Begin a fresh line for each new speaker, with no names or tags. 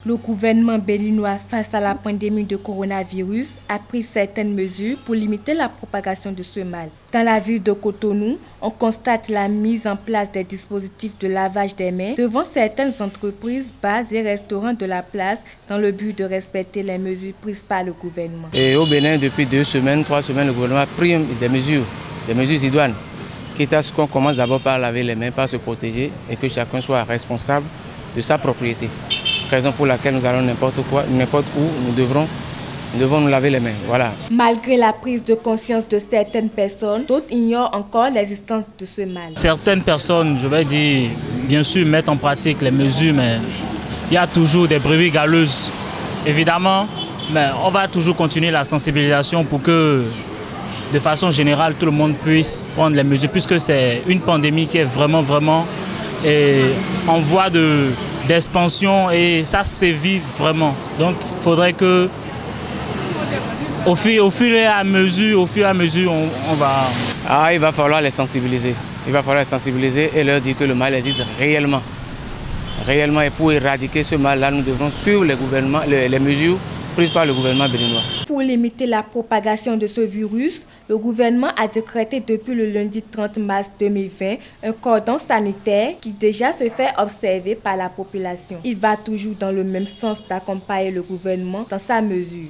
Le gouvernement béninois, face à la pandémie de coronavirus, a pris certaines mesures pour limiter la propagation de ce mal. Dans la ville de Cotonou, on constate la mise en place des dispositifs de lavage des mains devant certaines entreprises, bars et restaurants de la place dans le but de respecter les mesures prises par le gouvernement.
Et au Bénin, depuis 2 semaines, 3 semaines, le gouvernement a pris des mesures idoines. Quitte à ce qu'on commence d'abord par laver les mains, par se protéger et que chacun soit responsable de sa propriété. Raison pour laquelle nous allons n'importe où, nous devons nous laver les mains. Voilà.
Malgré la prise de conscience de certaines personnes, d'autres ignorent encore l'existence de ce mal.
Certaines personnes, je vais dire, bien sûr, mettent en pratique les mesures, mais il y a toujours des brebis galeuses. Évidemment, mais on va toujours continuer la sensibilisation pour que, de façon générale, tout le monde puisse prendre les mesures, puisque c'est une pandémie qui est vraiment en voie d'expansion et ça sévit vraiment. Donc il faudrait que au fur et à mesure, on va...
il va falloir les sensibiliser. Il va falloir les sensibiliser et leur dire que le mal existe réellement. Réellement, et pour éradiquer ce mal-là, nous devrons suivre les mesures prises par le gouvernement béninois.
Pour limiter la propagation de ce virus, le gouvernement a décrété depuis le lundi 30 mars 2020 un cordon sanitaire qui déjà se fait observer par la population. Il va toujours dans le même sens d'accompagner le gouvernement dans sa mesure.